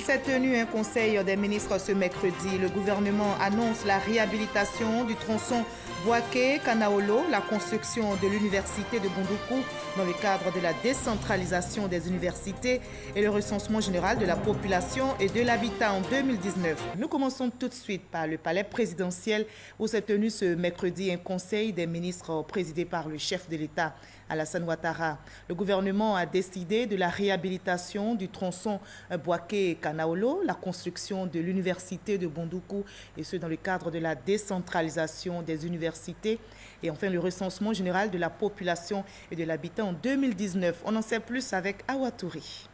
s'est tenu un conseil des ministres ce mercredi. Le gouvernement annonce la réhabilitation du tronçon Bouaké-Kanaolo, la construction de l'université de Bondoukou dans le cadre de la décentralisation des universités et le recensement général de la population et de l'habitat en 2019. Nous commençons tout de suite par le palais présidentiel où s'est tenu ce mercredi un conseil des ministres présidé par le chef de l'État, Alassane Ouattara. Le gouvernement a décidé de la réhabilitation du tronçon Bouaké-Kanaolo, la construction de l'université de Bondoukou et ce dans le cadre de la décentralisation des universités et enfin le recensement général de la population et de l'habitat en 2019. On en sait plus avec Awatouri.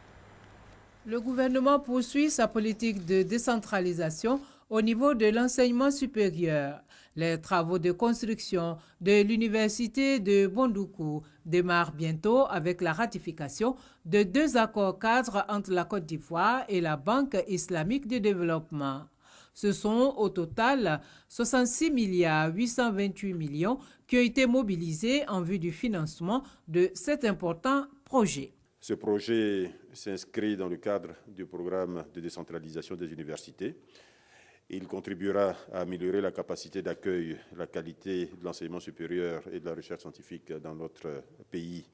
Le gouvernement poursuit sa politique de décentralisation au niveau de l'enseignement supérieur. Les travaux de construction de l'université de Bondoukou démarrent bientôt avec la ratification de 2 accords cadres entre la Côte d'Ivoire et la Banque islamique de développement. Ce sont au total 66 828 millions qui ont été mobilisés en vue du financement de cet important projet. Ce projet s'inscrit dans le cadre du programme de décentralisation des universités. Il contribuera à améliorer la capacité d'accueil, la qualité de l'enseignement supérieur et de la recherche scientifique dans notre pays.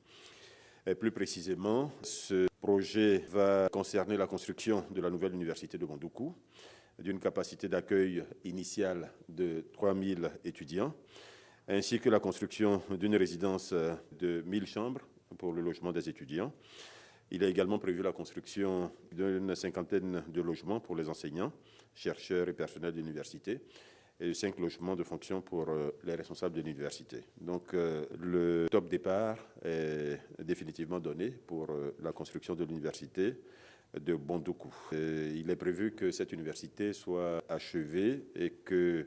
Et plus précisément, ce projet va concerner la construction de la nouvelle université de Bondoukou, d'une capacité d'accueil initiale de 3 000 étudiants, ainsi que la construction d'une résidence de 1 000 chambres pour le logement des étudiants. Il est également prévu la construction d'une 50aine de logements pour les enseignants, chercheurs et personnels de l'université et 5 logements de fonction pour les responsables de l'université. Donc le top départ est définitivement donné pour la construction de l'université de Bondoukou. Il est prévu que cette université soit achevée et que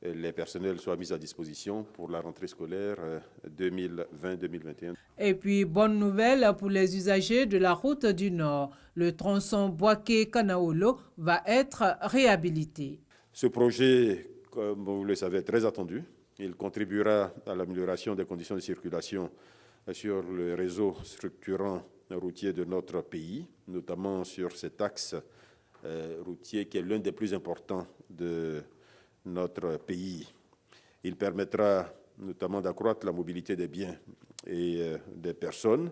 les personnels soient mis à disposition pour la rentrée scolaire 2020-2021. Et puis, bonne nouvelle pour les usagers de la route du Nord. Le tronçon Bouaké-Kanaolo va être réhabilité. Ce projet, comme vous le savez, est très attendu. Il contribuera à l'amélioration des conditions de circulation sur le réseau structurant routier de notre pays, notamment sur cet axe routier qui est l'un des plus importants de notre pays. Il permettra notamment d'accroître la mobilité des biens et des personnes,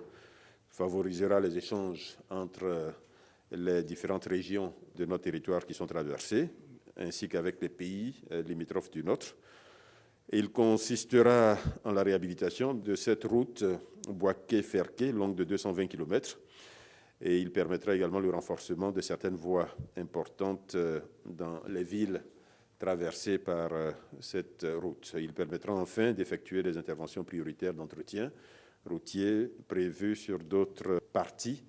favorisera les échanges entre les différentes régions de notre territoire qui sont traversées, ainsi qu'avec les pays limitrophes du nôtre. Il consistera en la réhabilitation de cette route Bouaké-Ferké, longue de 220 km, et il permettra également le renforcement de certaines voies importantes dans les villes traversées par cette route. Il permettra enfin d'effectuer des interventions prioritaires d'entretien routier prévues sur d'autres parties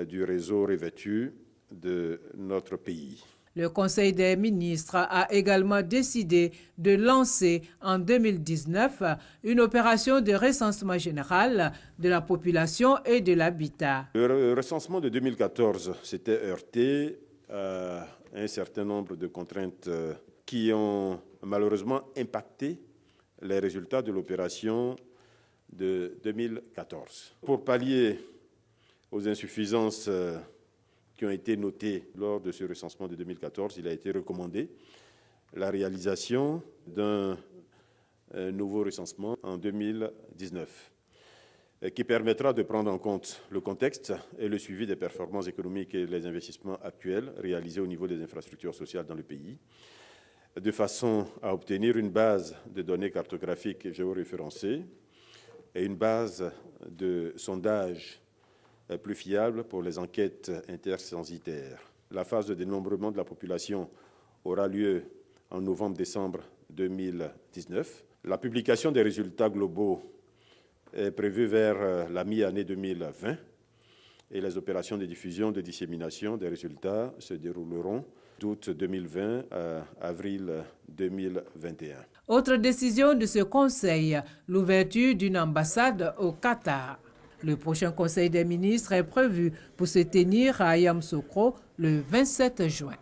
du réseau revêtu de notre pays. Le Conseil des ministres a également décidé de lancer en 2019 une opération de recensement général de la population et de l'habitat. Le recensement de 2014 s'était heurté à un certain nombre de contraintes qui ont malheureusement impacté les résultats de l'opération de 2014. Pour pallier aux insuffisances qui ont été notées lors de ce recensement de 2014, il a été recommandé la réalisation d'un nouveau recensement en 2019 qui permettra de prendre en compte le contexte et le suivi des performances économiques et les investissements actuels réalisés au niveau des infrastructures sociales dans le pays, de façon à obtenir une base de données cartographiques géoréférencées et une base de sondage plus fiable pour les enquêtes intercensitaires. La phase de dénombrement de la population aura lieu en novembre-décembre 2019. La publication des résultats globaux est prévue vers la mi-année 2020 et les opérations de diffusion, de dissémination des résultats se dérouleront d'août 2020 à avril 2021. Autre décision de ce Conseil, l'ouverture d'une ambassade au Qatar. Le prochain Conseil des ministres est prévu pour se tenir à Yamoussoukro le 27 juin.